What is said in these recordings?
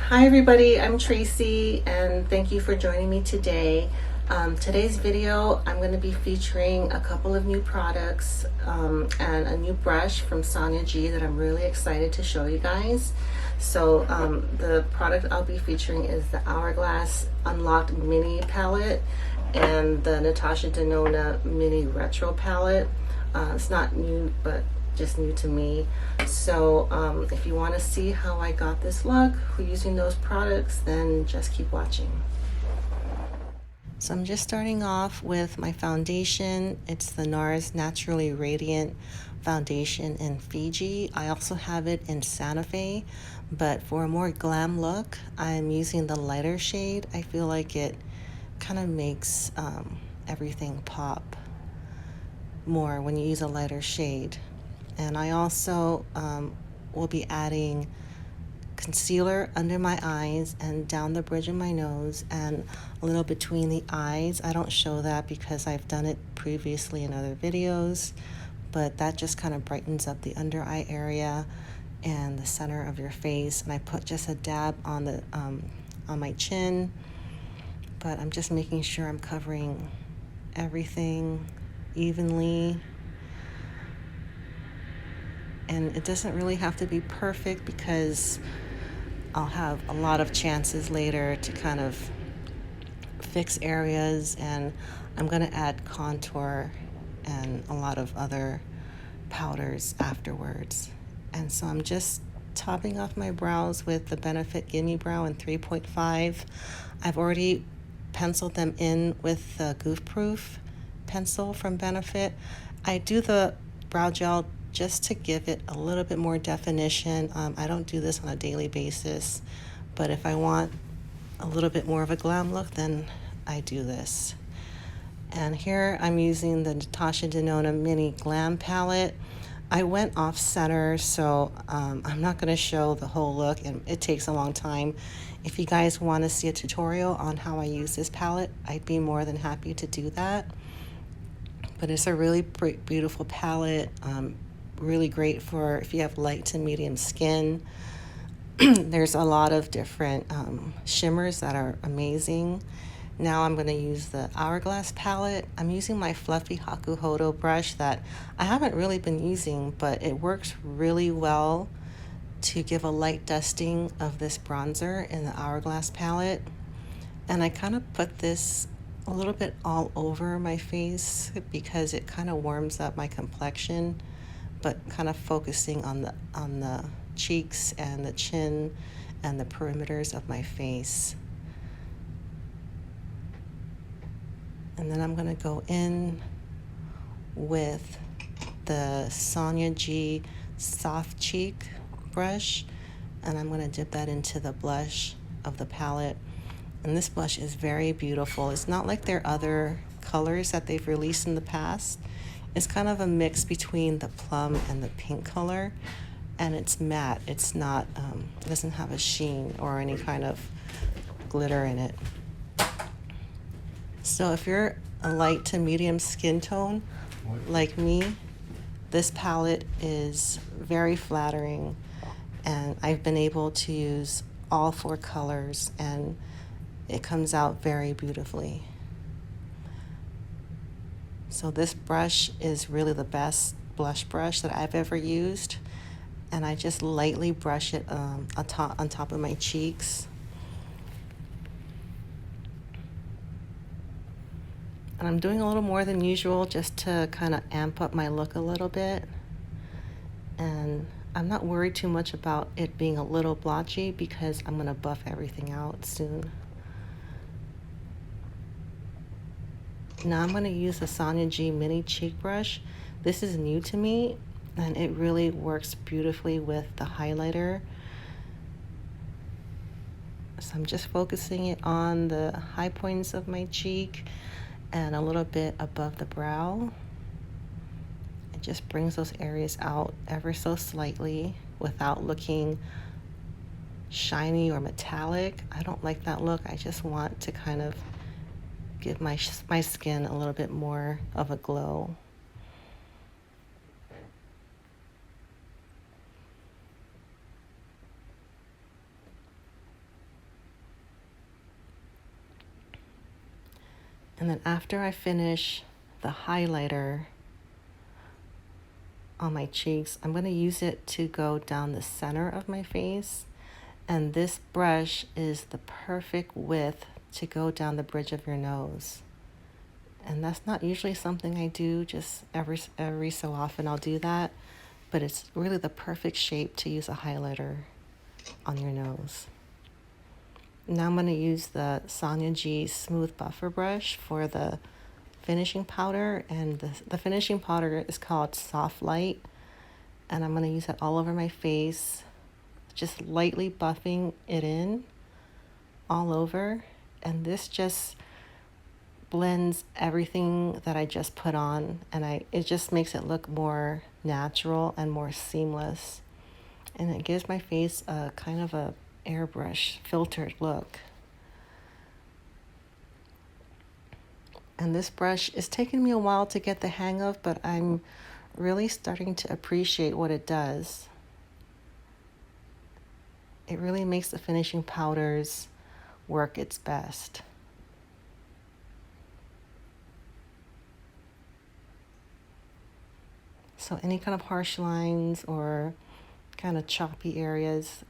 Hi everybody, I'm Tracy and thank you for joining me today. Today's video, I'm going to be featuring a couple of new products and a new brush from Sonia G that I'm really excited to show you guys. So the product I'll be featuring is the Hourglass Unlocked Mini Palette and the Natasha Denona Mini Retro Palette. It's not new, but just new to me. So if you want to see how I got this look using those products, then just keep watching. So I'm just starting off with my foundation. It's the Nars Naturally Radiant foundation in Fiji. I also have it in Santa Fe, but for a more glam look, I'm using the lighter shade. I feel like it kind of makes everything pop more when you use a lighter shade. And I also will be adding concealer under my eyes and down the bridge of my nose and a little between the eyes. I don't show that because I've done it previously in other videos, but that just kind of brightens up the under eye area and the center of your face. And I put just a dab on the on my chin, but I'm just making sure I'm covering everything evenly. And it doesn't really have to be perfect because I'll have a lot of chances later to kind of fix areas, and I'm going to add contour and a lot of other powders afterwards. And so I'm just topping off my brows with the Benefit Gimme Brow in 3.5. I've already penciled them in with the Goof Proof pencil from Benefit. I do the brow gel just to give it a little bit more definition. I don't do this on a daily basis, but if I want a little bit more of a glam look, then I do this. And here I'm using the Natasha Denona Mini Glam Palette. I went off center, so I'm not going to show the whole look, and it takes a long time. If you guys want to see a tutorial on how I use this palette, I'd be more than happy to do that. But it's a really beautiful palette. Really great for if you have light to medium skin. There's a lot of different shimmers that are amazing. Now I'm going to use the Hourglass palette. I'm using my fluffy Hakuhodo brush that I haven't really been using, but it works really well to give a light dusting of this bronzer in the Hourglass palette. And I kind of put this a little bit all over my face because it kind of warms up my complexion, but kind of focusing on the cheeks and the chin and the perimeters of my face. And then I'm going to go in with the Sonia G Soft Cheek brush, and I'm going to dip that into the blush of the palette. And this blush is very beautiful. It's not like their other colors that they've released in the past. It's kind of a mix between the plum and the pink color, and it's matte. It's not, it doesn't have a sheen or any kind of glitter in it. So if you're a light to medium skin tone like me, this palette is very flattering, and I've been able to use all 4 colors, and it comes out very beautifully. So this brush is really the best blush brush that I've ever used, and I just lightly brush it on top of my cheeks. And I'm doing a little more than usual just to kind of amp up my look a little bit. And I'm not worried too much about it being a little blotchy because I'm going to buff everything out soon. Now I'm going to use the Sonia G Mini Cheek Brush. This is new to me, and it really works beautifully with the highlighter. So I'm just focusing it on the high points of my cheek and a little bit above the brow. It just brings those areas out ever so slightly without looking shiny or metallic. I don't like that look. I just want to kind of give my skin a little bit more of a glow. And then after I finish the highlighter on my cheeks, I'm going to use it to go down the center of my face. And this brush is the perfect width to go down the bridge of your nose. And that's not usually something I do, just every so often I'll do that. But it's really the perfect shape to use a highlighter on your nose. Now I'm going to use the Sonia G Smooth Buffer Brush for the finishing powder. And the finishing powder is called Soft Light. And I'm going to use that all over my face, just lightly buffing it in all over. And this just blends everything that I just put on, and it just makes it look more natural and more seamless. And it gives my face a kind of a airbrush filtered look. And this brush is taking me a while to get the hang of, but I'm really starting to appreciate what it does. It really makes the finishing powders work its best. So any kind of harsh lines or kind of choppy areas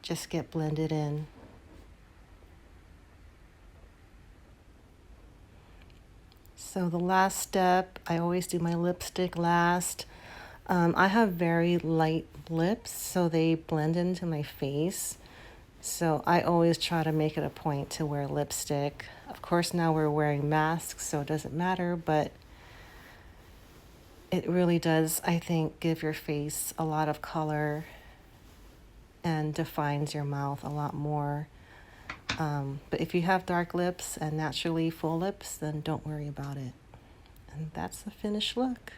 just get blended in. So the last step, I always do my lipstick last. I have very light lips, so they blend into my face. So I always try to make it a point to wear lipstick. Of course, now we're wearing masks, so it doesn't matter, but it really does, I think, give your face a lot of color and defines your mouth a lot more. But if you have dark lips and naturally full lips, then don't worry about it. And that's the finished look.